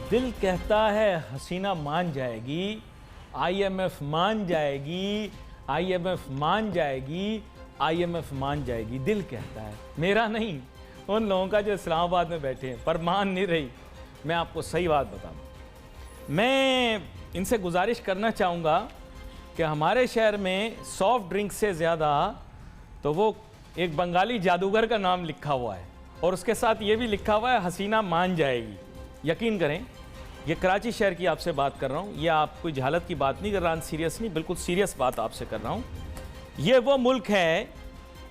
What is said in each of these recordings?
दिल कहता है हसीना मान जाएगी, आईएमएफ मान जाएगी, आईएमएफ मान जाएगी, आईएमएफ मान जाएगी। दिल कहता है, मेरा नहीं, उन लोगों का जो इस्लामाबाद में बैठे हैं, पर मान नहीं रही। मैं आपको सही बात बताऊं, मैं इनसे गुजारिश करना चाहूँगा कि हमारे शहर में सॉफ्ट ड्रिंक से ज़्यादा तो वो एक बंगाली जादूगर का नाम लिखा हुआ है और उसके साथ ये भी लिखा हुआ है हसीना मान जाएगी। यकीन करें, ये कराची शहर की आपसे बात कर रहा हूँ, ये आप कोई जहालत की बात नहीं कर रहा, सीरियस नहीं, बिल्कुल सीरियस बात आपसे कर रहा हूँ। ये वो मुल्क है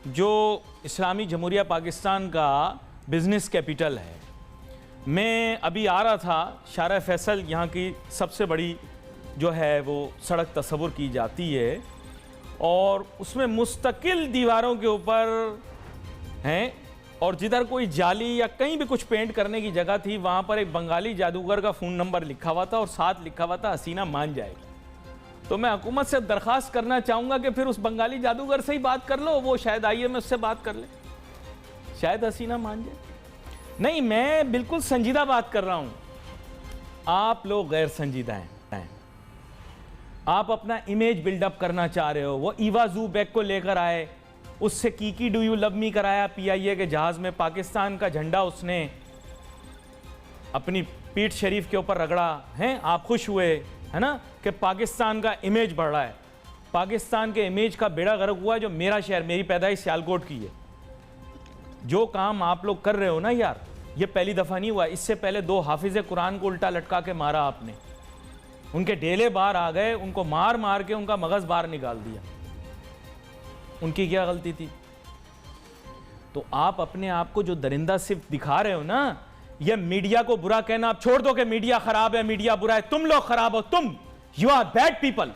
जो इस्लामी जमहूरिया पाकिस्तान का बिज़नेस कैपिटल है। मैं अभी आ रहा था, शारा फैसल यहाँ की सबसे बड़ी जो है वो सड़क तस्वुर की जाती है और उसमें मुस्तकिल दीवारों के ऊपर हैं और जिधर कोई जाली या कहीं भी कुछ पेंट करने की जगह थी वहाँ पर एक बंगाली जादूगर का फ़ोन नंबर लिखा हुआ था और साथ लिखा हुआ था हसीना मान जाएगी। तो मैं हुकूमत से दरख्वास्त करना चाहूँगा कि फिर उस बंगाली जादूगर से ही बात कर लो, वो शायद आईएमएफ से बात कर ले, शायद हसीना मान जाए। नहीं, मैं बिल्कुल संजीदा बात कर रहा हूँ, आप लोग गैर संजीदा हैं। आप अपना इमेज बिल्डअप करना चाह रहे हो। वो ईवा ज़ूबेक को लेकर आए, उससे Kiki do you love me कराया पीआईए के जहाज़ में, पाकिस्तान का झंडा उसने अपनी पीठ शरीफ के ऊपर रगड़ा है, आप खुश हुए है ना कि पाकिस्तान का इमेज बढ़ रहा है। पाकिस्तान के इमेज का बेड़ा गर्क हुआ जो मेरा शहर, मेरी पैदाइश सियालकोट की है। जो काम आप लोग कर रहे हो ना यार, ये पहली दफ़ा नहीं हुआ, इससे पहले 2 हाफिज़ कुरान को उल्टा लटका के मारा आपने, उनके डेले बाहर आ गए, उनको मार मार के उनका मगज़ बाहर निकाल दिया। उनकी क्या गलती थी? तो आप अपने आप को जो दरिंदा सिर्फ दिखा रहे हो ना, ये मीडिया को बुरा कहना आप छोड़ दो कि मीडिया खराब है, मीडिया बुरा है। तुम लोग खराब हो, तुम, यू आर बैड पीपल।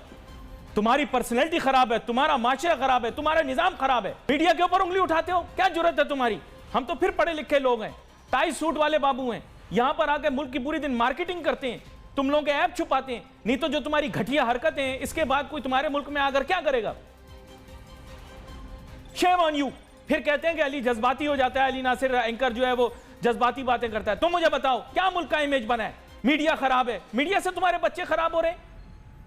तुम्हारी पर्सनैलिटी खराब है, तुम्हारा माशरा खराब है, तुम्हारा निजाम खराब है। मीडिया के ऊपर उंगली उठाते हो, क्या जरूरत है तुम्हारी? हम तो फिर पढ़े लिखे लोग हैं, टाई सूट वाले बाबू हैं, यहां पर आकर मुल्क की पूरी दिन मार्केटिंग करते हैं, तुम लोगों के ऐप छुपाते हैं। नहीं तो जो तुम्हारी घटिया हरकतें हैं, इसके बाद कोई तुम्हारे मुल्क में आकर क्या करेगा? Shame on you. फिर कहते हैं कि अली जज्बाती हो जाता है, अली नासिर एंकर जो है वो जज्बाती बातें करता है। तो मुझे बताओ, क्या मुल्क का इमेज बना है? मीडिया खराब है, मीडिया से तुम्हारे बच्चे खराब हो रहे हैं।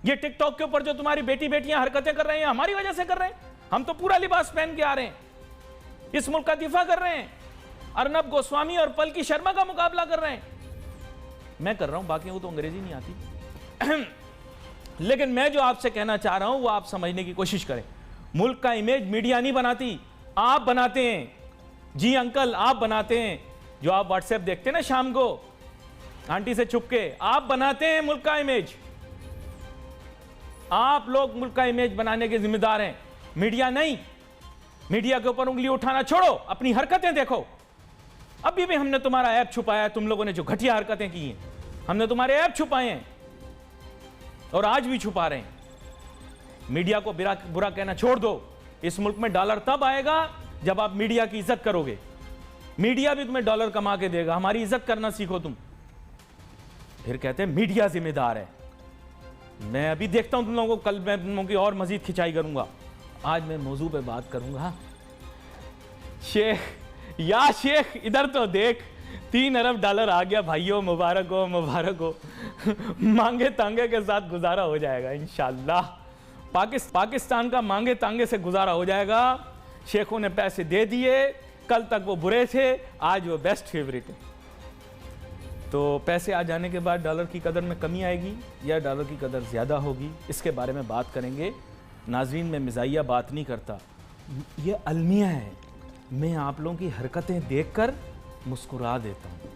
ये टिकटॉक के ऊपर जो तुम्हारी बेटी बेटियां हरकतें कर रहे हैं, हमारी वजह से कर रहे हैं। हम तो पूरा लिबास पहन के आ रहे हैं, इस मुल्क का दिफा कर रहे हैं, अर्नब गोस्वामी और पलकी शर्मा का मुकाबला कर रहे हैं। मैं कर रहा हूं, बाकी वो तो अंग्रेजी नहीं आती। लेकिन मैं जो आपसे कहना चाह रहा हूं वो आप समझने की कोशिश करें। मुल्क का इमेज मीडिया नहीं बनाती, आप बनाते हैं। जी अंकल, आप बनाते हैं। जो आप व्हाट्सएप देखते हैं ना शाम को आंटी से छुप के, आप बनाते हैं मुल्क का इमेज। आप लोग मुल्क का इमेज बनाने के जिम्मेदार हैं, मीडिया नहीं। मीडिया के ऊपर उंगली उठाना छोड़ो, अपनी हरकतें देखो। अभी भी हमने तुम्हारा ऐप छुपाया है, तुम लोगों ने जो घटिया हरकतें की हैं, हमने तुम्हारे ऐप छुपाए हैं और आज भी छुपा रहे हैं। मीडिया को बुरा कहना छोड़ दो। इस मुल्क में डॉलर तब आएगा जब आप मीडिया की इज्जत करोगे, मीडिया भी तुम्हें डॉलर कमा के देगा। हमारी इज्जत करना सीखो तुम। फिर कहते हैं मीडिया जिम्मेदार है। मैं अभी देखता हूं तुम लोगों को, कल मैं तुम लोगों की और मजीद खिंचाई करूंगा। आज मैं मौजू पे बात करूंगा। शेख, या शेख इधर तो देख, 3 अरब डॉलर आ गया भाइयों, मुबारक हो, मुबारक हो। मांगे तांगे के साथ गुजारा हो जाएगा इंशाल्लाह। पाकिस्तान का मांगे तांगे से गुजारा हो जाएगा। शेखों ने पैसे दे दिए, कल तक वो बुरे थे, आज वो बेस्ट फेवरेट है। तो पैसे आ जाने के बाद डॉलर की कदर में कमी आएगी या डॉलर की कदर ज़्यादा होगी, इसके बारे में बात करेंगे। नाज़रीन, मैं मिज़ाहिया बात नहीं करता, ये अलमिया है। मैं आप लोगों की हरकतें देखकर मुस्कुरा देता हूँ।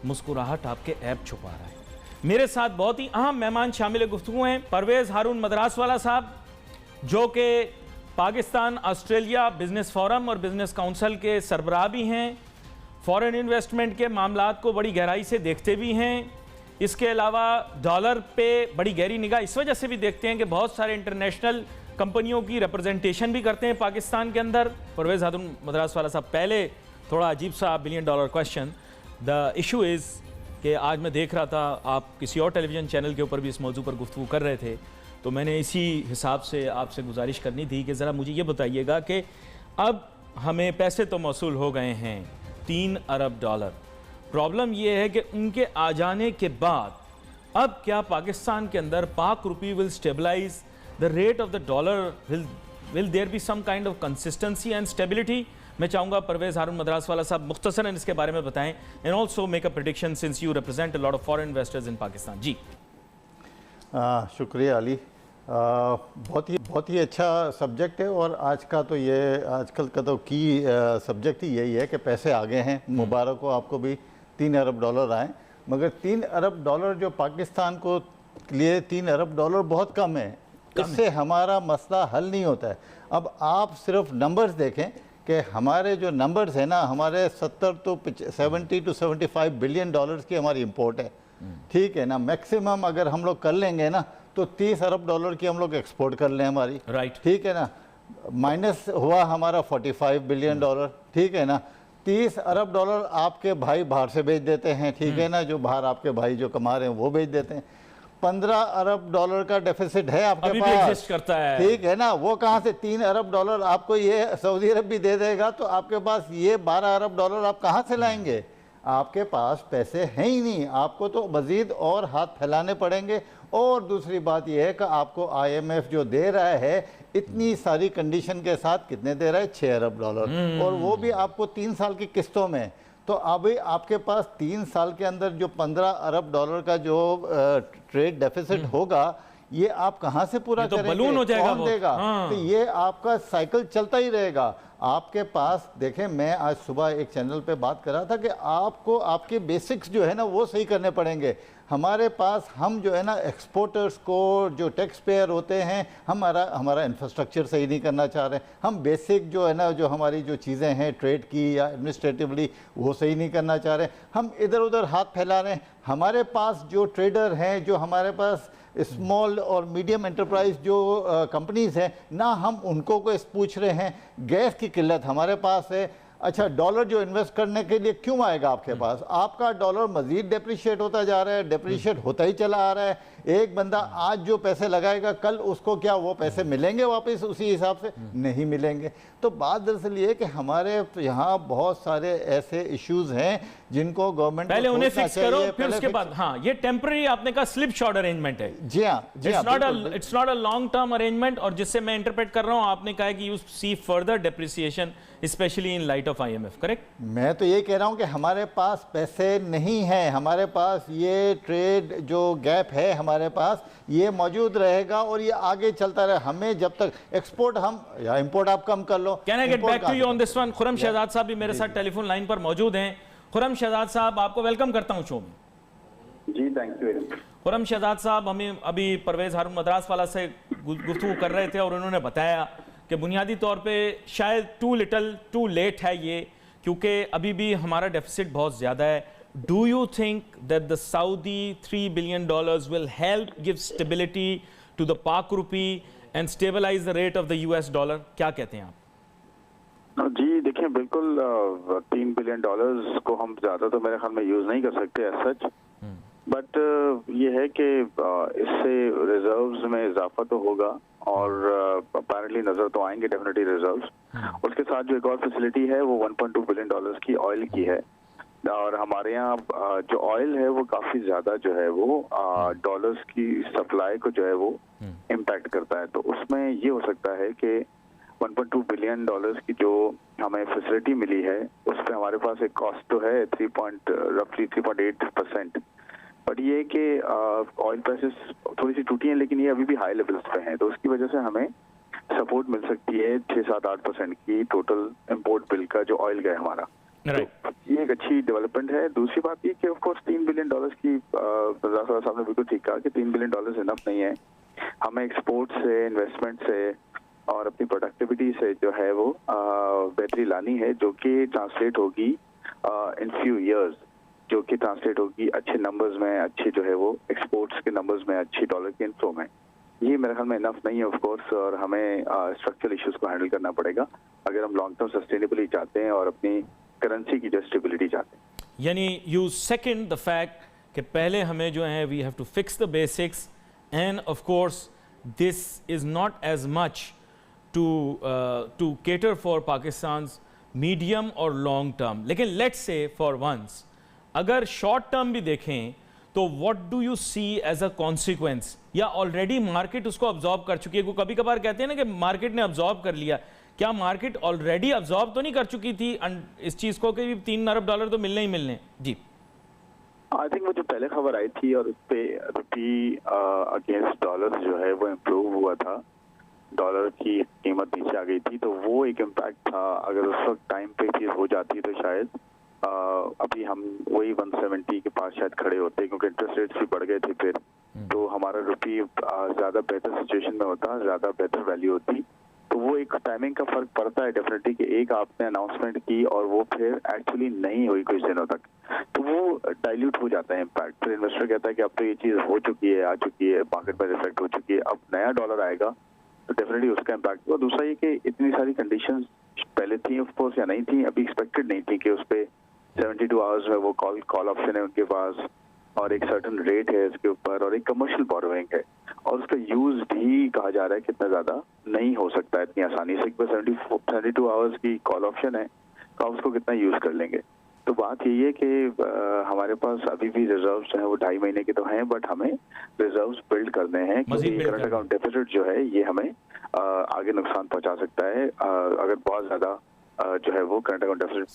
मुस्कुराहट आपके ऐप छुपा रहा है। मेरे साथ बहुत ही अहम मेहमान शामिल गुफ्तगू हैं। परवेज़ हारून मदरासवाला साहब, जो कि पाकिस्तान ऑस्ट्रेलिया बिज़नेस फोरम और बिज़नेस काउंसिल के सरबराह भी हैं, फॉरेन इन्वेस्टमेंट के मामलात को बड़ी गहराई से देखते भी हैं। इसके अलावा डॉलर पे बड़ी गहरी निगाह इस वजह से भी देखते हैं कि बहुत सारे इंटरनेशनल कंपनियों की रिप्रेजेंटेशन भी करते हैं पाकिस्तान के अंदर। परवेज़ हारून मदरासवाला साहब, पहले थोड़ा अजीब सा $1 billion question. The issue is कि आज मैं देख रहा था आप किसी और टेलीविज़न चैनल के ऊपर भी इस मौजू पर गुफ्तगू कर रहे थे, तो मैंने इसी हिसाब से आपसे गुजारिश करनी थी कि ज़रा मुझे ये बताइएगा कि अब हमें पैसे तो मौसूल हो गए हैं $3 अरब, प्रॉब्लम ये है कि उनके आ जाने के बाद अब क्या पाकिस्तान के अंदर Pak rupee will stabilise, the rate of the dollar will there be some kind of consistency and stability? मैं चाहूंगा परवेज हारून मद्रास वाला साहब मुख्तसरन इसके बारे में बताएं and also make a prediction since you represent a lot of foreign investors in Pakistan. जी शुक्रिया अली। बहुत ही अच्छा सब्जेक्ट है और आज का तो ये आजकल का तो की सब्जेक्ट ही यही है कि पैसे आ गए हैं। मुबारक हो आपको भी 3 अरब डॉलर आए, मगर 3 अरब डॉलर जो पाकिस्तान को लिए 3 अरब डॉलर बहुत कम है। इससे हमारा मसला हल नहीं होता है। अब आप सिर्फ नंबर्स देखें कि हमारे जो नंबर्स हैं ना, हमारे 70 to 75 बिलियन डॉलर्स की हमारी इंपोर्ट है, ठीक है ना। मैक्सिमम अगर हम लोग कर लेंगे ना तो 30 अरब डॉलर की हम लोग एक्सपोर्ट कर लें हमारी, राइट, ठीक है ना। माइनस हुआ हमारा 45 बिलियन डॉलर, ठीक है ना। 30 अरब डॉलर आपके भाई बाहर से भेज देते हैं, ठीक है ना, जो बाहर आपके भाई जो कमा रहे हैं वो भेज देते हैं। 15 अरब डॉलर का डेफिसिट है आपके अभी पास, भी एग्जिस्ट करता है, ठीक है ना। वो कहाँ से 3 अरब डॉलर आपको ये सऊदी अरब भी दे देगा, तो आपके पास ये 12 अरब डॉलर आप कहाँ से लाएंगे? आपके पास पैसे हैं ही नहीं, आपको तो मज़ीद और हाथ फैलाने पड़ेंगे। और दूसरी बात यह है कि आपको IMF जो दे रहा है इतनी सारी कंडीशन के साथ, कितने दे रहा है? 6 अरब डॉलर, और वो भी आपको 3 साल की किस्तों में। तो अभी आपके पास 3 साल के अंदर जो 15 अरब डॉलर का जो ट्रेड डेफिसिट होगा, ये आप कहाँ से पूरा तो करेंगे? बलून हो जाएगा, कौन देगा? तो ये आपका साइकिल चलता ही रहेगा। आपके पास देखें, मैं आज सुबह एक चैनल पे बात कर रहा था कि आपको आपके बेसिक्स जो है ना वो सही करने पड़ेंगे। हमारे पास हम जो है ना एक्सपोर्टर्स को जो टैक्स पेयर होते हैं, हमारा इंफ्रास्ट्रक्चर सही नहीं करना चाह रहे हैं। हम बेसिक जो है ना, जो हमारी जो चीज़ें हैं ट्रेड की या एडमिनिस्ट्रेटिवली, वो सही नहीं करना चाह रहे हैं। हम इधर उधर हाथ फैला रहे हैं। हमारे पास जो ट्रेडर हैं, जो हमारे पास स्मॉल और मीडियम एंटरप्राइज जो कंपनीज हैं ना, हम उनको को पूछ रहे हैं। गैस की किल्लत हमारे पास है। अच्छा, डॉलर जो इन्वेस्ट करने के लिए क्यों आएगा आपके पास? आपका डॉलर मजीद डेप्रिशिएट होता जा रहा है, डेप्रिशिएट होता ही चला आ रहा है। एक बंदा आज जो पैसे लगाएगा, कल उसको क्या वो पैसे मिलेंगे वापस उसी हिसाब से? नहीं मिलेंगे। तो बात दरअसल ये कि हमारे यहाँ बहुत सारे ऐसे इश्यूज हैं जिनको गवर्नमेंट पहले उन्हें फिक्स करो, फिर उसके बाद। हाँ, ये टेम्पररी आपने कहा स्लिप शॉर्ट अरेंजमेंट है। जी हाँ, it's not a long term arrangement, और जिससे मैं इंटरप्रेट कर रहा हूँ, आपने कहा कि you see further depreciation especially in light of IMF, correct? मैं तो ये कह रहा हूँ कि हमारे पास पैसे नहीं हैं, हमारे पास ये ट्रेड जो गैप है हमारे पास ये मौजूद रहेगा और ये आगे चलता रहे। हमें जब तक एक्सपोर्ट हम या इंपोर्ट आप कम कर लो। Can I get back to you on this one? Khurram Shahzad साहब भी मेरे साथ टेलीफोन लाइन पर मौजूद हैं। खुरम शहजाद साहब, आपको वेलकम करता हूँ शो में। जी, थैंक यू। खुरम शहजाद साहब, हमें अभी परवेज हारून मद्रास वाला से गुफ्तगू कर रहे थे और उन्होंने बताया कि बुनियादी तौर पे शायद टू लेट है ये, क्योंकि अभी भी हमारा डेफिसिट बहुत ज़्यादा है। Do you think that the Saudi $3 billion will help give stability to the Pak rupee and stabilize the rate of the US dollar? क्या कहते हैं आप? जी देखिए, बिल्कुल 3 बिलियन डॉलर्स को हम ज़्यादा तो मेरे ख्याल में यूज़ नहीं कर सकते एज सच, बट ये है कि इससे रिजर्व्स में इजाफा तो होगा और अपेरेंटली नज़र तो आएंगे डेफिनेटली रिजर्व्स। उसके साथ जो एक और फैसिलिटी है वो 1.2 बिलियन डॉलर्स की ऑयल की है, और हमारे यहाँ जो ऑयल है वो काफ़ी ज़्यादा जो है वो डॉलर्स की सप्लाई को जो है वो इम्पैक्ट करता है। तो उसमें ये हो सकता है कि 1.2 बिलियन डॉलर्स की जो हमें फैसिलिटी मिली है उस पर हमारे पास एक कॉस्ट तो है रफली 3.8%, बट ये कि ऑयल प्राइसेस थोड़ी सी टूटी हैं, लेकिन ये अभी भी हाई लेवल्स पे हैं, तो उसकी वजह से हमें सपोर्ट मिल सकती है 6-7-8% की टोटल इम्पोर्ट बिल का जो ऑयल गया हमारा। Right. तो ये एक अच्छी डेवलपमेंट है। दूसरी बात ये कि ऑफ कोर्स 3 बिलियन डॉलर्स की साहब ने बिल्कुल ठीक कहा कि 3 बिलियन डॉलर्स इनफ नहीं है। हमें एक्सपोर्ट से, इन्वेस्टमेंट से और अपनी प्रोडक्टिविटी से जो है वो बेहतरी लानी है, जो कि ट्रांसलेट होगी इन फ्यू इयर्स, जो कि ट्रांसलेट होगी अच्छे नंबर्स में, अच्छे जो है वो एक्सपोर्ट्स के नंबर्स में, अच्छी डॉलर के इनफ्लो में। ये मेरे ख्याल में इनफ नहीं है ऑफ कोर्स, और हमें स्ट्रक्चरल इश्यूज को हैंडल करना पड़ेगा अगर हम लॉन्ग टर्म सस्टेनेबली चाहते हैं और अपनी करेंसी की जो स्टेबिलिटी चाहते हैं। यानी यू सेकंड द फैक्ट कि पहले हमें जो है we have to fix the basics, and of course this is not as much to cater for Pakistan medium और लॉन्ग टर्म, लेकिन लेट्स से फॉर वंस अगर शॉर्ट टर्म भी देखें तो what do you see as a consequence, या already market उसको absorb कर चुकी है? वो कभी कभार कहते हैं ना कि मार्केट ने अब्जॉर्ब कर लिया, क्या मार्केट ऑलरेडी अब्जॉर्ब तो नहीं कर चुकी थी इस चीज को कि $3 अरब तो मिलने ही मिलने? जी, आई थिंक वो जो पहले खबर आई थी और उस पे रुपी अगेंस्ट डॉलर जो है वो इम्प्रूव हुआ था, डॉलर की कीमत नीचे आ गई थी, तो वो एक इम्पैक्ट था। अगर उस वक्त टाइम पे चीज हो जाती तो शायद अभी हम वही 170 के पास शायद खड़े होते, क्योंकि इंटरेस्ट रेट्स भी बढ़ गए थे फिर, तो हमारा रुपी ज्यादा बेहतर सिचुएशन में होता, ज्यादा बेहतर वैल्यू होती। तो वो एक टाइमिंग का फर्क पड़ता है डेफिनेटली, कि एक आपने अनाउंसमेंट की और वो फिर एक्चुअली नहीं हुई कुछ दिनों तक, तो वो डाइल्यूट हो जाता है इम्पैक्ट। फिर इन्वेस्टर कहता है कि अब तो ये चीज हो चुकी है, आ चुकी है, मार्केट में रिफ्लेक्ट हो चुकी है, अब नया डॉलर आएगा तो डेफिनेटली उसका इम्पैक्ट हुआ। दूसरा ये कि इतनी सारी कंडीशंस पहले थी ऑफ कोर्स या नहीं थी, अभी एक्सपेक्टेड नहीं थी कि उस पर 72 आवर्स में वो कॉल ऑप्शन है उनके पास, और एक सर्टन रेट है इसके ऊपर, और एक कमर्शियल बोरोइंग है, और उसका यूज भी कहा जा रहा है कितना ज्यादा नहीं हो सकता है इतनी आसानी से। 72 आवर्स की कॉल ऑप्शन है तो आप उसको कितना यूज कर लेंगे। तो बात यही है कि हमारे पास अभी भी रिजर्व्स हैं, वो 2.5 महीने के तो हैं, बट हमें रिजर्व्स बिल्ड करने हैं, क्योंकि करंट अकाउंट डेफिसिट जो है ये हमें आगे नुकसान पहुंचा सकता है अगर बहुत ज्यादा जो है वो current account deficit.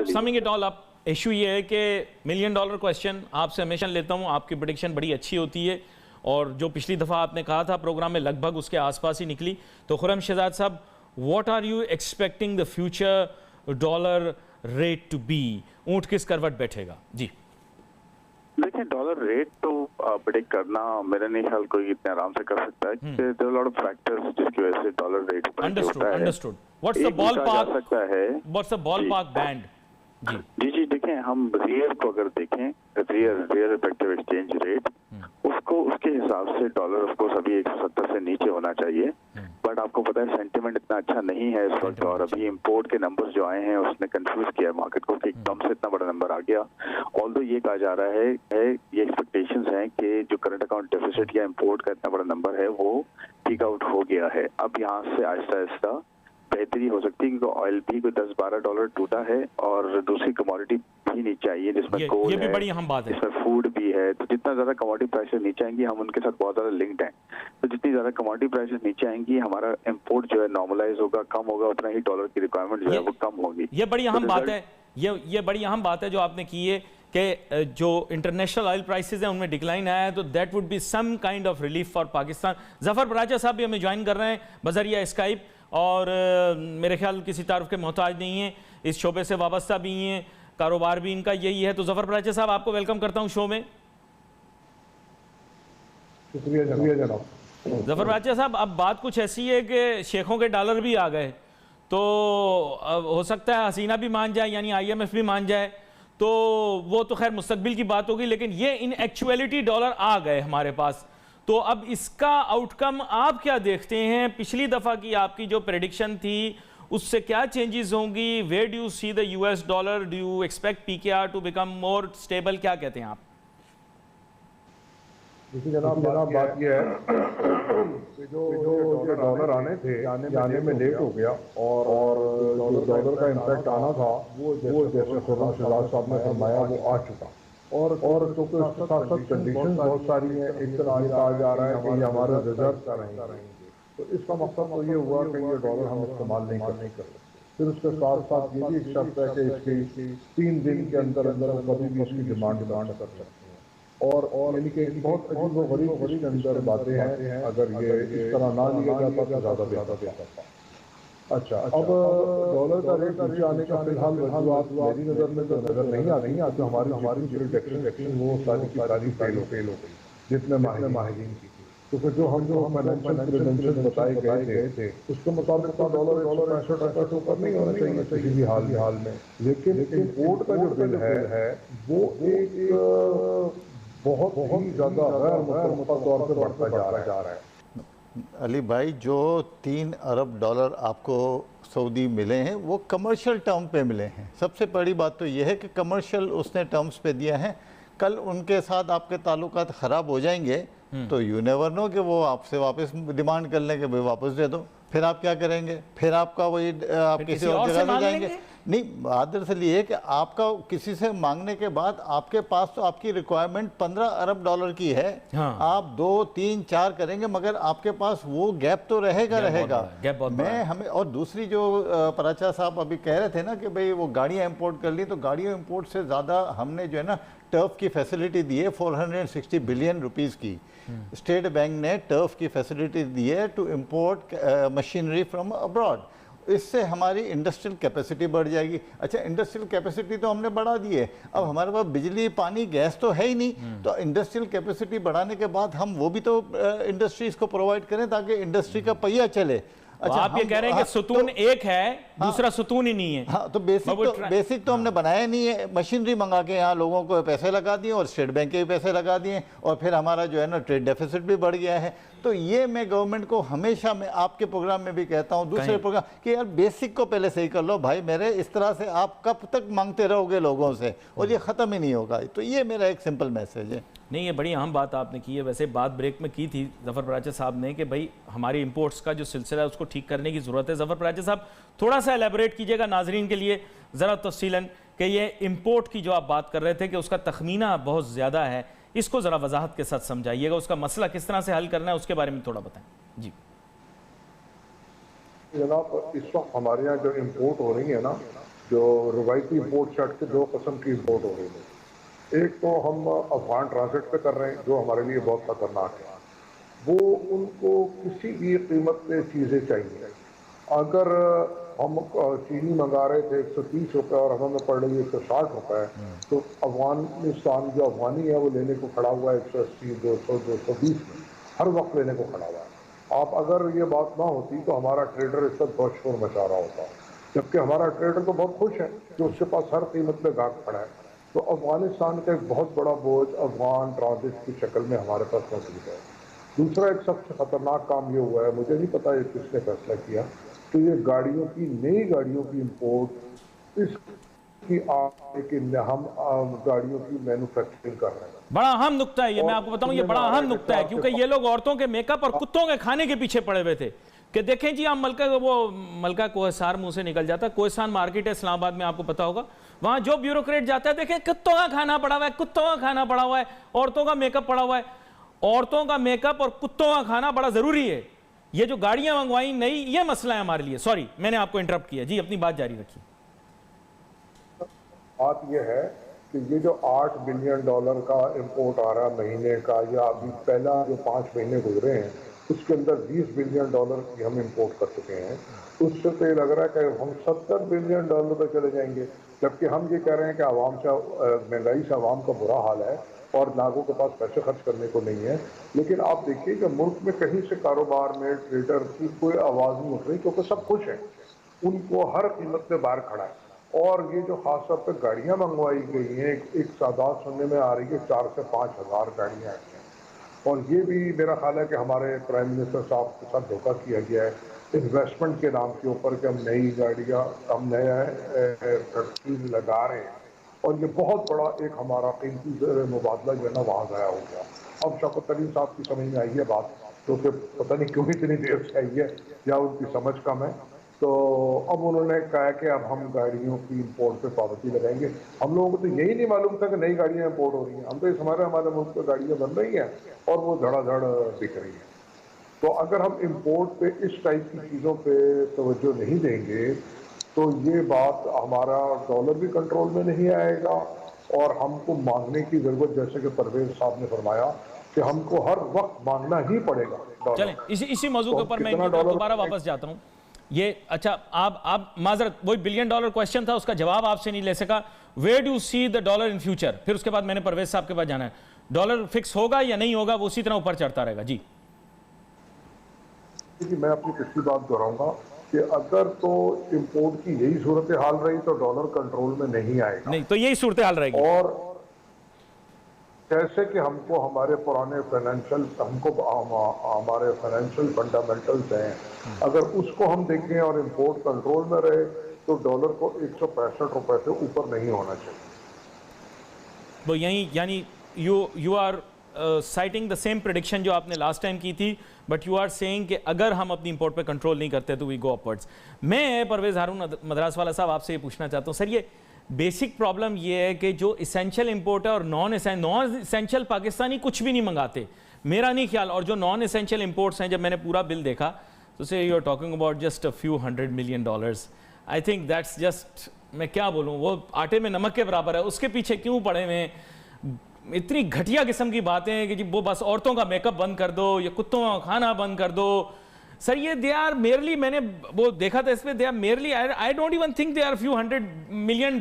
Summing it all up, issue ये है कि $1 मिलियन क्वेश्चन आपसे हमेशा लेता हूं, आपकी प्रेडिक्शन बड़ी अच्छी होती है, और जो पिछली दफ़ा आपने कहा था प्रोग्राम में लगभग उसके आसपास ही निकली। तो खुर्रम शहजाद साहब, what are you expecting the future dollar rate to be? ऊंट किस करवट बैठेगा? जी देखिए, डॉलर रेट तो प्रेडिक्ट करना मेरा नहीं ख्याल कोई इतने आराम से कर सकता है, क्योंकि there are lot of factors जिसकी वजह से dollar rate understood. What's the ballpark band? जी देखें, हम रियल को अगर देखें, रियल इफेक्टिव एक्सचेंज रेट, उसको उसके हिसाब से डॉलर ऑफ कोर्स अभी 170 से नीचे होना चाहिए, बट आपको पता है सेंटिमेंट इतना अच्छा नहीं है इस वक्त, और अभी इंपोर्ट के नंबर्स जो आए हैं उसने कंफ्यूज किया मार्केट को कि एकदम से इतना बड़ा नंबर आ गया। ऑल्दो ये कहा जा रहा है ये एक्सपेक्टेशंस हैं कि जो करंट अकाउंट डेफिसिट या इंपोर्ट का इतना बड़ा नंबर है वो पीक आउट हो गया है। अब यहाँ से आहिस्ता आहिस्ता बेहतरी हो सकती है, क्योंकि ऑयल भी कोई $10-12 टूटा है, और दूसरी कमोडिटी भी नीचे आई है, जिसमें कोल ये भी बड़ी अहम बात है, जिसमें फूड भी है। तो जितना ज्यादा कमोडिटी प्राइसेस नीचे आएंगी, हम उनके साथ बहुत ज्यादा लिंक्ड हैं, तो जितनी ज्यादा कमोडिटी प्राइसेस नीचे आएंगी, हमारा इंपोर्ट जो है नॉर्मलाइज होगा, कम होगा, उतना ही डॉलर की रिक्वायरमेंट जो है वो कम होगी। ये बड़ी अहम बात है, ये बड़ी अहम बात है जो आपने की है कि जो इंटरनेशनल ऑयल प्राइसेस हैं उनमें डिक्लाइन आया है, तो that would be some kind of relief for Pakistan. Zafar Baracha साहब भी हमें ज्वाइन कर रहे हैं बजरिया स्काइप, और मेरे ख्याल किसी तारुफ के मोहताज नहीं है, इस शोबे से वाबस्ता भी हैं, कारोबार भी इनका यही है। तो जफर बराचा साहब, आपको वेलकम करता हूं शो में। शुक्रिया जनाब। जफर बराचा साहब, अब बात कुछ ऐसी है कि शेखों के डॉलर भी आ गए, तो हो सकता है हसीना भी मान जाए, यानी IMF भी मान जाए, तो वो तो खैर मुस्तकबिल की बात होगी, लेकिन ये इन एक्चुअलिटी डॉलर आ गए हमारे पास। तो अब इसका आउटकम आप क्या देखते हैं? पिछली दफ़ा की आपकी जो प्रेडिक्शन थी उससे क्या चेंजेस होंगी? Where do you see the US dollar? Do you expect PKR to become more stable? क्या कहते हैं आप? देखिए जनाब, बात यह है कि जो डॉलर आने थे, आने में लेट हो गया, और जो डॉलर का इम्पैक्ट आना था वो जैसे खुर्रम शहजाद साहब ने फरमाया वो आ चुका, और क्योंकि उसके साथ साथ कंडीशन बहुत सारी हैं। एक तरह ये कहा जा रहा है कि ये हमारे रिजर्व का रहेंगे, तो इसका मकसद तो ये हुआ कि ये डॉलर हम इस्तेमाल नहीं कर सकते। फिर उसके साथ साथ ये भी एक शर्त है कि इसकी 3 दिन के अंदर कभी भी इसकी डिमांड कर सकते हैं, और यानी कि बहुत अजीब व गरीब इसके अंदर बातें हैं। अगर ये इस तरह ना लिया जाता तो ज़्यादा बेहतर होता। अच्छा, अब डॉलर का रेट नीचे आने का फिलहाल वजूहात मेरी नज़र में तो नज़र नहीं आ रही, तो हमारी प्रेडिक्शन वो सारी फेल हो गई जितने माहिरीन की थी। तो फिर जो फाइनेंशियल बताए गए थे उसके मुताबिक तो डॉलर 165 से ऊपर नहीं होना चाहिए किसी भी हाल में, लेकिन इंपोर्ट का जो बिल है वो एक बहुत ही ज़्यादा गैर मुतवक्किल तौर पर बढ़ता जा रहा है। अली भाई, जो $3 अरब आपको सऊदी मिले हैं वो कमर्शियल टर्म पे मिले हैं। सबसे बड़ी बात तो यह है कि कमर्शियल उसने टर्म्स पे दिया है। कल उनके साथ आपके ताल्लुकात ख़राब हो जाएंगे तो यू नेवर नो कि वो आपसे वापस डिमांड कर लेंगे, भाई वापस दे दो। फिर आप क्या करेंगे? फिर आपका वही आप किसी और जगह से जाएंगे। नहीं, बात दरअसल ये है कि आपका किसी से मांगने के बाद आपके पास तो आपकी रिक्वायरमेंट 15 अरब डॉलर की है। हाँ। आप 2, 3, 4 करेंगे मगर आपके पास वो गैप तो रहेगा। गैप बहुत बड़ा है। हमें और दूसरी जो पराचा साहब अभी कह रहे थे ना कि भाई वो गाड़ियाँ इंपोर्ट कर ली, तो गाड़ियाँ इंपोर्ट से ज़्यादा हमने जो है ना टर्फ की फैसिलिटी दी है 460 बिलियन रुपीस की। स्टेट बैंक ने टर्फ की फैसिलिटी दी है to import machinery from abroad. इससे हमारी इंडस्ट्रियल कैपेसिटी बढ़ जाएगी। अच्छा, इंडस्ट्रियल कैपेसिटी तो हमने बढ़ा दी है, अब हमारे पास बिजली, पानी, गैस तो है ही नहीं, तो इंडस्ट्रियल कैपेसिटी बढ़ाने के बाद हम वो भी तो इंडस्ट्रीज को प्रोवाइड करें ताकि इंडस्ट्री का पहिया चले। अच्छा, आप ये कह रहे हैं कि सुतून एक है, दूसरा सुतून ही नहीं है। हाँ, तो बेसिक तो हमने बनाया नहीं है। मशीनरी मंगा के यहाँ लोगों को पैसे लगा दिए और स्टेट बैंक के भी पैसे लगा दिए, और फिर हमारा जो है ना ट्रेड डेफिसिट भी बढ़ गया है। तो ये मैं गवर्नमेंट को हमेशा, मैं आपके प्रोग्राम में भी कहता हूँ, दूसरे प्रोग्राम, कि यार बेसिक को पहले सही कर लो भाई मेरे। इस तरह से आप कब तक मांगते रहोगे लोगों से, और ये ख़त्म ही नहीं होगा। तो ये मेरा एक सिंपल मैसेज है। नहीं, ये बड़ी अहम बात आपने की है। वैसे बात ब्रेक में की थी ज़फ़र पराचा साहब ने कि भाई हमारी इंपोर्ट्स का जो सिलसिला है उसको ठीक करने की ज़रूरत है। ज़फ़र पराचा साहब थोड़ा सा एलेबोरेट कीजिएगा नाजरीन के लिए ज़रा तफसीलन कि ये इंपोर्ट की जो आप बात कर रहे थे कि उसका तखमीना बहुत ज़्यादा है, इसको ज़रा वजाहत के साथ समझाइएगा। उसका मसला किस तरह से हल करना है उसके बारे में थोड़ा बताएं जी। जनाब, इस वक्त हमारे यहाँ जो इम्पोर्ट हो रही है ना, जो रवायती इम्पोर्ट शर्ट के 2 किस्म की इम्पोर्ट हो रही है। एक तो हम अफगान ट्रांजिट पे कर रहे हैं, जो हमारे लिए बहुत खतरनाक है। वो उनको किसी भी कीमत पे चीज़ें चाहिए। अगर हम चीनी मंगा रहे थे 130 रुपये और हमें पड़ रही है 160 रुपये, तो अफगानिस्तान जो अफगानी है वो लेने को खड़ा हुआ है 180, 200, 220 में हर वक्त लेने को खड़ा हुआ है। आप अगर ये बात ना होती तो हमारा ट्रेडर इस वक्त बहुत शोर मचा रहा होता, जबकि हमारा ट्रेडर तो बहुत खुश है कि उसके पास हर कीमत पे गाहक खड़ा है। तो अफगानिस्तान का एक बहुत बड़ा बोझ अफगान ट्रांजिट की शक्ल में हमारे पास मौजूद है। दूसरा एक सबसे खतरनाक काम ये हुआ है, मुझे नहीं पता ये किसने फैसला किया, तो ये गाड़ियों की, नई गाड़ियों की इंपोर्ट, इसकी हम गाड़ियों की मैन्युफैक्चरिंग कर रहे हैं। बड़ा अहम नुक्ता है ये, मैं आपको बताऊं, ये बड़ा अहम नुक्ता है, क्योंकि ये लोग औरतों के मेकअप और कुत्तों के खाने के पीछे पड़े हुए थे कि देखें जी, हम मलका कोहसार मुंह से निकल जाता है। कोहसान मार्केट है इस्लामाबाद में, आपको पता होगा। वहां जो ब्यूरोक्रेट जाता है, देखें कुत्तों का खाना पड़ा हुआ है, कुत्तों का खाना पड़ा हुआ है, औरतों का मेकअप पड़ा हुआ है। औरतों का मेकअप और कुत्तों का खाना बड़ा जरूरी है। ये जो गाड़ियां मंगवाई नई, ये मसला है हमारे लिए। सॉरी, मैंने आपको इंटरप्ट किया जी, अपनी बात जारी रखिए। बात यह है कि ये जो $8 बिलियन का इंपोर्ट आ रहा है महीने का, या अभी पहला जो 5 महीने गुजरे हैं उसके अंदर $20 बिलियन की हम इंपोर्ट कर चुके हैं। उससे तो ये लग रहा है कि हम $70 बिलियन पे चले जाएंगे, जबकि हम ये कह रहे हैं कि आवाम से, महंगाई से आवाम का बुरा हाल है और लोगों के पास पैसे खर्च करने को नहीं है। लेकिन आप देखिए कि मुल्क में कहीं से कारोबार में ट्रेडर की कोई आवाज़ नहीं उठ रही, क्योंकि सब खुश हैं, उनको हर कीमत पे बाहर खड़ा है। और ये जो खास तौर पर गाड़ियाँ मंगवाई गई हैं, एक तादाद सुनने में आ रही है 4 से 5 हज़ार गाड़ियाँ हैं, और ये भी मेरा ख्याल है कि हमारे प्राइम मिनिस्टर साहब के साथ धोखा किया गया है इन्वेस्टमेंट के नाम के ऊपर कि हम नई गाड़ियाँ, हम नया फैक्ट्री लगा रहे हैं, और ये बहुत बड़ा एक हमारा कीमती मुबादला जो है ना वहाँ ज़ाया हो गया। अब शौकत अली साहब की समझ में आई है बात, तो पता नहीं क्यों इतनी देर से आई है, या उनकी समझ कम है। तो अब उन्होंने कहा कि अब हम गाड़ियों की इंपोर्ट पे पाबंदी लगाएंगे। हम लोगों को तो यही नहीं मालूम था कि नई गाड़ियाँ इंपोर्ट हो रही हैं। हम तो हमारे मुल्क में गाड़ियाँ बन रही हैं और वो धड़ाधड़ बिक रही हैं। तो अगर हम इंपोर्ट पे इस टाइप की चीज़ों पे तवज्जो नहीं देंगे तो ये बात, हमारा डॉलर भी कंट्रोल में नहीं आएगा और हमको मांगने की ज़रूरत, जैसे कि परवेज साहब ने फरमाया कि हमको हर वक्त मांगना ही पड़ेगा। चलें, इसी मौजूद के ऊपर मैं दोबारा वापस जाता हूँ। ये अच्छा, आप माजरत, वही $1 बिलियन क्वेश्चन था, उसका जवाब आपसे नहीं ले सका। Where do see the dollar in future? फिर उसके बाद मैंने परवेज साहब के पास जाना है। डॉलर फिक्स होगा या नहीं होगा, वो उसी तरह ऊपर चढ़ता रहेगा? जी, मैं अपनी पिछली बात दोहराऊंगा कि अगर तो इंपोर्ट की यही सूरत हाल रही तो डॉलर कंट्रोल में नहीं आएगा। नहीं तो यही सूरत हाल रहेगी। और जैसे कि हमको हमारे पुराने हमारे फाइनेंशियल फंडामेंटल्स हैं, अगर उसको हम देखें और इंपोर्ट कंट्रोल में रहे तो डॉलर को 165 रुपए से ऊपर नहीं होना चाहिए। तो यही, यानी you are citing the same prediction जो आपने लास्ट टाइम की थी, बट यू आर सेइंग कि अगर हम अपनी इंपोर्ट पे कंट्रोल नहीं करते तो वी गो अपवर्ड्स। मैं परवेज हारून मद्रास वाला साहब आपसे ये पूछना चाहता हूँ, सर ये बेसिक प्रॉब्लम ये है कि जो इसेंशियल इंपोर्ट है और नॉन इसेंशियल पाकिस्तानी कुछ भी नहीं मंगाते, मेरा नहीं ख्याल, और जो नॉन इसेंशियल इंपोर्ट्स हैं, जब मैंने पूरा बिल देखा तो say you are talking about just a few $100 million। I think that's just, मैं क्या बोलूँ, वो आटे में नमक के बराबर है। उसके पीछे क्यों पड़े हुए इतनी घटिया किस्म की बातें हैं कि जी वो बस औरतों का मेकअप बंद कर दो या कुत्तों का खाना बंद कर दो। सर ये दे आर मेयरली, मैंने वो देखा था इस पे, they are merely, I don't even think they are few $100 million,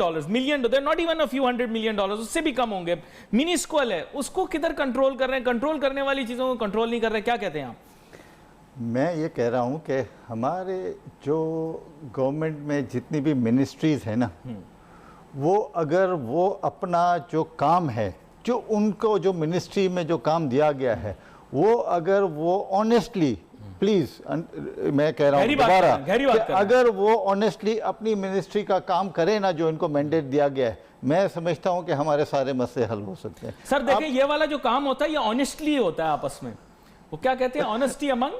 they are not even a few $100 million, उससे भी कम होंगे। मिनिस्कुअल है, उसको किधर कंट्रोल कर रहे हैं? कंट्रोल करने वाली चीज़ों को कंट्रोल नहीं कर रहे, क्या कहते हैं आप? मैं ये कह रहा हूँ कि हमारे जो गवर्नमेंट में जितनी भी मिनिस्ट्रीज़ है ना, वो अगर वो अपना जो काम है, जो उनको जो मिनिस्ट्री में जो काम दिया गया है, वो अगर वो ऑनेस्टली, प्लीज़ मैं कह रहा हूँ दोबारा, अगर वो ऑनेस्टली अपनी मिनिस्ट्री का काम करे ना, जो इनको मैंडेट दिया गया है, मैं समझता हूँ कि हमारे सारे मसले हल हो सकते हैं। सर देखिए, ये वाला जो काम होता है ये ऑनेस्टली होता है आपस में, वो क्या कहते हैं, ऑनेस्टी अमंग,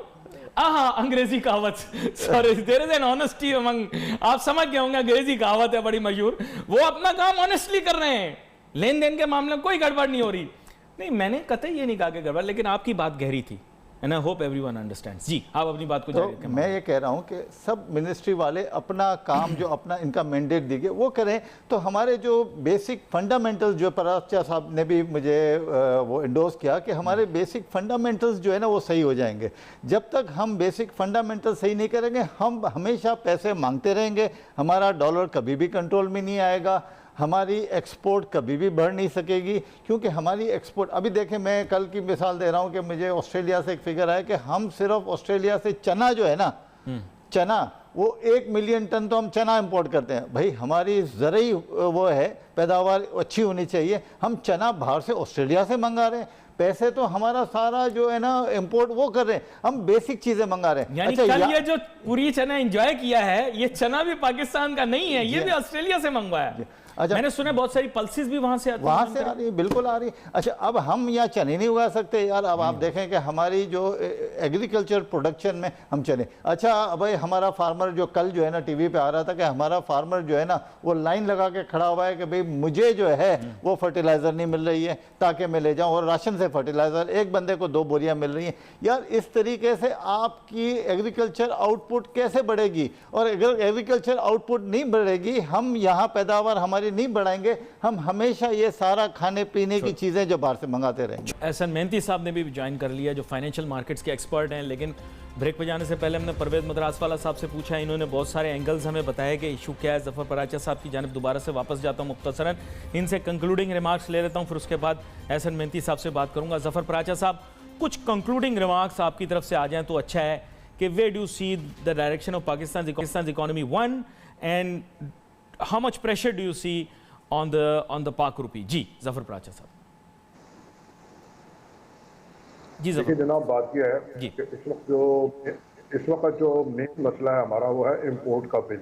अंग्रेजी कहावत, sorry, there is an honesty among, आप समझ गए होंगे, अंग्रेजी कहावत है बड़ी मशहूर। वो अपना काम ऑनेस्टली कर रहे हैं, लेन देन के मामले में कोई गड़बड़ नहीं हो रही। नहीं, मैंने कतई ये नहीं कहा कि गड़बड़, लेकिन आपकी बात गहरी थी, and I hope everyone understands. जी, आप अपनी बात को जारी रखें। मैं ये कह रहा हूँ कि सब मिनिस्ट्री वाले अपना काम जो अपना इनका मैंडेट दिए वो करें, तो हमारे जो बेसिक फंडामेंटल्स, जो पराचा साहब ने भी मुझे वो इंडोर्स किया कि हमारे बेसिक फंडामेंटल्स जो है ना वो सही हो जाएंगे। जब तक हम बेसिक फंडामेंटल सही नहीं करेंगे, हम हमेशा पैसे मांगते रहेंगे, हमारा डॉलर कभी भी कंट्रोल में नहीं आएगा, हमारी एक्सपोर्ट कभी भी बढ़ नहीं सकेगी, क्योंकि हमारी एक्सपोर्ट, अभी देखें, मैं कल की मिसाल दे रहा हूं कि मुझे ऑस्ट्रेलिया से एक फिगर आया कि हम सिर्फ ऑस्ट्रेलिया से चना जो है ना, चना, वो 1 मिलियन टन तो हम चना इंपोर्ट करते हैं। भाई हमारी ज़रूरी वो है, पैदावार अच्छी होनी चाहिए, हम चना बाहर से ऑस्ट्रेलिया से मंगा रहे हैं, पैसे तो हमारा सारा जो है ना इंपोर्ट वो कर रहे हैं, हम बेसिक चीजें मंगा रहे हैं। यानी अच्छा, कल ये जो पूरी चना एंजॉय किया है, ये चना भी पाकिस्तान का नहीं है, ये भी ऑस्ट्रेलिया से मंगवाया है। अच्छा, मैंने सुना बहुत सारी पल्सेस भी वहां से आ रही है, बिल्कुल आ रही है। अच्छा, अब हम यहाँ चने नहीं उगा सकते यार, अब आप देखें कि हमारी जो एग्रीकल्चर प्रोडक्शन में हम चने, अच्छा भाई हमारा फार्मर जो कल जो है ना टीवी पे आ रहा था कि हमारा फार्मर जो है ना वो लाइन लगा के खड़ा हुआ है कि भाई मुझे जो है वो फर्टिलाइजर नहीं मिल रही है ताकि मैं ले जाऊँ, और राशन से फर्टिलाइजर एक बंदे को 2 बोरियां मिल रही हैं। यार इस तरीके से आपकी एग्रीकल्चर आउटपुट कैसे बढ़ेगी? और अगर एग्रीकल्चर आउटपुट नहीं बढ़ेगी, हम यहाँ पैदावार हमारी नहीं बढ़ाएंगे, हम हमेशा ये सारा खाने पीने की चीजें जो बाहर से मंगाते रहेंगे। एहसन मेहनती साहब ने भी ज्वाइन कर लिया, जो फाइनेंशियल मार्केट्स के एक्सपर्ट हैं। लेकिन ब्रेक पे जाने से पहले हमने परवेज मद्रास वाला साहब से पूछा, इन्होंने बहुत सारे एंगल्स हमें बताया कि इशू क्या है। जफर पराचा साहब की जानिब दोबारा से वापस जाता हूँ मुख्तसरन, इनसे कंक्लूडिंग रिमार्क्स ले लेता हूँ, फिर उसके बाद एहसन मेहनती साहब से बात करूँगा। जफर पराचा साहब, कुछ कंक्लूडिंग रिमार्क्स आपकी तरफ से आ जाएँ तो अच्छा है कि where do see the direction of Pakistan economy, one, and how much pressure do you see on the पाक रुपी? जी जफर पराचा साहब। जी देखिए जनाब, बात यह है कि इस वक्त जो मेन मसला है हमारा वो है इंपोर्ट का बिल।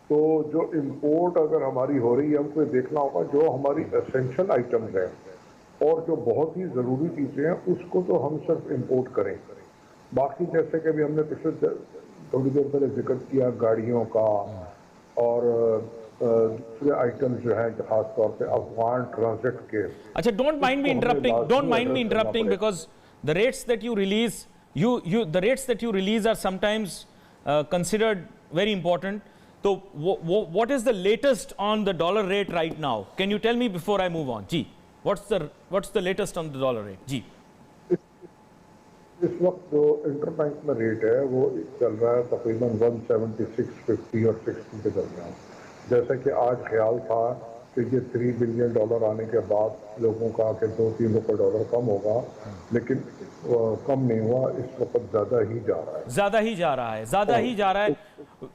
तो जो इंपोर्ट अगर हमारी हो रही है, हमको देखना होगा जो हमारी एसेंशियल आइटम्स हैं और जो बहुत ही ज़रूरी चीज़ें हैं उसको तो हम सिर्फ इंपोर्ट करें। बाकी जैसे कि अभी हमने पिछले थोड़ी देर पहले जिक्र किया गाड़ियों का और दूसरे आइटम्स जो हैं खास तौर पे अफगान ट्रांजिट के। अच्छा, don't mind me interrupting because the rates that you release are sometimes considered very important. So what is the latest on the dollar rate right now? Can you tell me before I move on? जी, what's the latest on the dollar rate? जी, इस वक्त जो interbank में rate है वो चल रहा है तकरीबन 176.50 और 60 के दरमियान। जैसे कि आज ख्याल था कि ये $3 बिलियन आने के बाद लोगों का कि $2-3 रुपये कम होगा, लेकिन कम नहीं हुआ, इस वक्त ज़्यादा ही जा रहा है।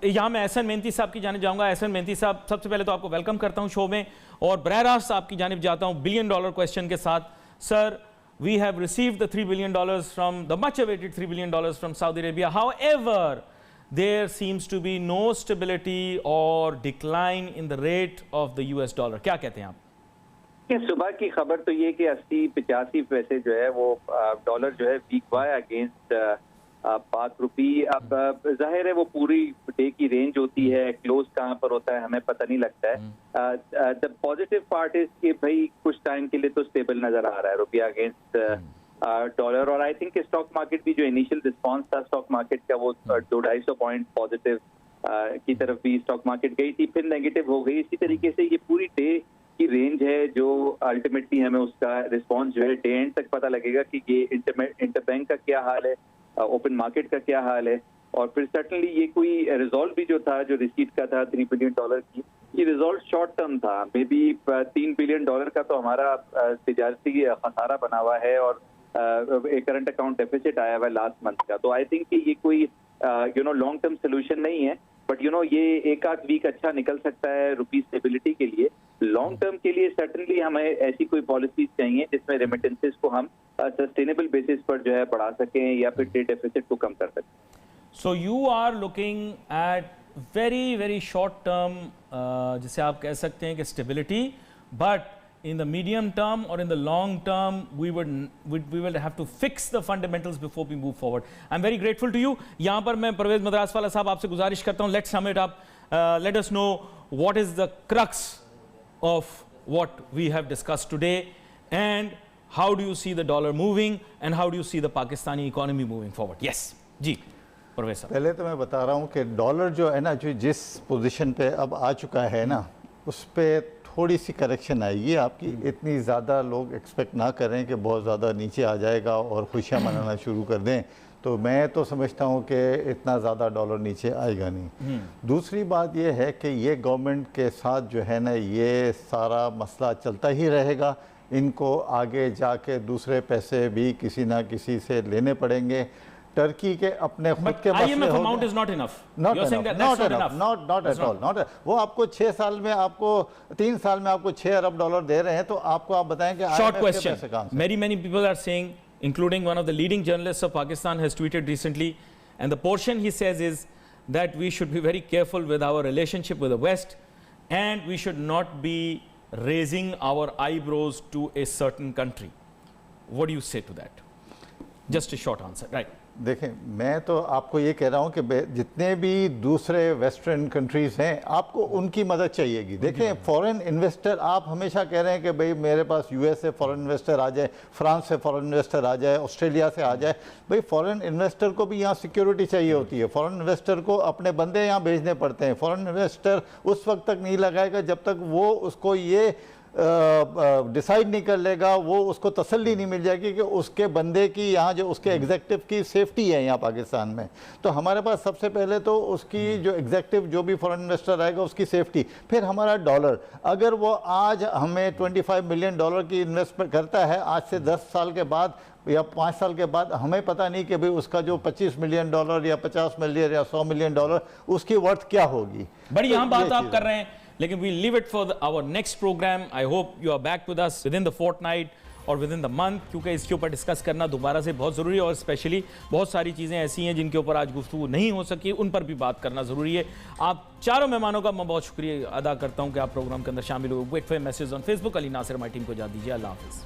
यहाँ मैं एहसन मेहनती साहब की जानिब जाऊँगा। एहसन मेहनती साहब, सबसे पहले तो आपको वेलकम करता हूँ शो में, और बरह रास्त आपकी जानिब जाता हूँ $1 बिलियन क्वेश्चन के साथ। Sir, we have received the $3 billion from the much awaited $3 billion from Saudi Arabia. However, there seems to be no stability or decline in the rate of the US dollar. क्या कहते हैं आप? कि सुबह की खबर तो ये कि 80-85 पैसे जो है वो डॉलर जो है वीक हुआ है अगेंस्ट पाक रुपी। अब जाहिर है वो पूरी डे की रेंज होती है, क्लोज कहाँ पर होता है हमें पता नहीं लगता है। द पॉजिटिव पार्ट इज कि भाई कुछ टाइम के लिए तो स्टेबल नजर आ रहा है रुपया अगेंस्ट डॉलर। और आई थिंक स्टॉक मार्केट भी जो इनिशियल रिस्पांस था स्टॉक मार्केट का वो 200-250 पॉइंट पॉजिटिव की तरफ भी स्टॉक मार्केट गई थी, फिर नेगेटिव हो गई। इसी तरीके से ये पूरी डे की रेंज है जो अल्टीमेटली हमें उसका रिस्पांस जो है डे एंड तक पता लगेगा कि ये इंटरबैंक का क्या हाल है, ओपन मार्केट का क्या हाल है। और फिर सर्टनली ये कोई रिजॉल्व भी जो था जो रिसीट का था $3 बिलियन की, ये रिजॉल्व शॉर्ट टर्म था। मे बी $3 बिलियन का तो हमारा तिजारती खसारा बना हुआ है और एक करंट अकाउंट डेफिसिट आया हुआ है लास्ट मंथ का। तो आई थिंक कि ये कोई लॉन्ग टर्म सोल्यूशन नहीं है, बट ये एक आध वीक अच्छा निकल सकता है रुपी स्टेबिलिटी के लिए। लॉन्ग टर्म के लिए सर्टनली हमें ऐसी कोई पॉलिसीज चाहिए जिसमें रेमिटेंसेस को हम सस्टेनेबल बेसिस पर जो है बढ़ा सकें या फिर ट्रेड डेफिसिट को कम कर सकें। So you are looking at very very short term, जिसे आप कह सकते हैं कि stability, but in the medium term or in the long term we will have to fix the fundamentals before we move forward. I'm very grateful to you. यहाँ पर मैं परवेज मद्रासवाला साहब आपसे गुजारिश करता हूँ, let's sum it up. Let us know what is the crux of what we have discussed today and how do you see the dollar moving and how do you see the Pakistani economy moving forward. Yes, जी परवेज साहब। पहले तो मैं बता रहा हूँ कि dollar जो है ना, जो जिस पोजीशन पे अब आ चुका है ना, उस पर थोड़ी सी करेक्शन आएगी आपकी। इतनी ज़्यादा लोग एक्सपेक्ट ना करें कि बहुत ज़्यादा नीचे आ जाएगा और खुशियाँ मनाना शुरू कर दें। तो मैं तो समझता हूँ कि इतना ज़्यादा डॉलर नीचे आएगा नहीं। दूसरी बात यह है कि ये गवर्नमेंट के साथ जो है ना, ये सारा मसला चलता ही रहेगा। इनको आगे जाके दूसरे पैसे भी किसी ना किसी से लेने पड़ेंगे। टर्की के अपने खुद के IMF amount is not enough. You're saying that that's not enough. Not at all. वो आपको 6 साल में, आपको 3 साल में आपको $6 अरब दे रहे हैं, तो आपको आप बताएं कि short question. Many people are saying, including one of the leading journalists of Pakistan has tweeted recently, and the portion he says is that we should be very careful with our relationship with the West, and we should not be raising our eyebrows to a certain country. What do you say to that? Just a short answer, right? देखें, मैं तो आपको ये कह रहा हूँ कि जितने भी दूसरे वेस्टर्न कंट्रीज़ हैं, आपको उनकी मदद चाहिएगी। देखें, फॉरेन इन्वेस्टर, आप हमेशा कह रहे हैं कि भाई मेरे पास US से फॉरेन इन्वेस्टर आ जाए, फ्रांस से फॉरेन इन्वेस्टर आ जाए, ऑस्ट्रेलिया से आ जाए। भाई फॉरेन इन्वेस्टर को भी यहाँ सिक्योरिटी चाहिए होती है। फॉरेन इन्वेस्टर को अपने बंदे यहाँ भेजने पड़ते हैं। फॉरेन इन्वेस्टर उस वक्त तक नहीं लगाएगा जब तक वो उसको ये डिसाइड नहीं कर लेगा, वो उसको तसल्ली नहीं मिल जाएगी कि उसके बंदे की यहाँ जो उसके एग्जेक्टिव की सेफ्टी है यहाँ पाकिस्तान में। तो हमारे पास सबसे पहले तो उसकी जो एग्जेक्टिव जो भी फॉरेन इन्वेस्टर आएगा उसकी सेफ्टी, फिर हमारा डॉलर। अगर वो आज हमें $25 मिलियन की इन्वेस्टमेंट करता है, आज से 10 साल के बाद या 5 साल के बाद हमें पता नहीं कि भाई उसका जो $25 मिलियन या 50 मिलियन या $100 मिलियन उसकी वर्थ क्या होगी। बड़ी अहम बात आप कर रहे हैं, लेकिन we leave it for our next program. I hope you are back with us within the fortnight और within the month, क्योंकि इसके ऊपर डिस्कस करना दोबारा से बहुत ज़रूरी है और स्पेशली बहुत सारी चीज़ें ऐसी हैं जिनके ऊपर आज गुफ्तगू नहीं हो सकी, उन पर भी बात करना ज़रूरी है। आप चारों मेहमानों का मैं बहुत शुक्रिया अदा करता हूँ कि आप प्रोग्राम के अंदर शामिल हुए। Wait for message on Facebook. Ali Nasir हमारी टीम को इजाज़त दीजिए। अल्लाह हाफ़िज़।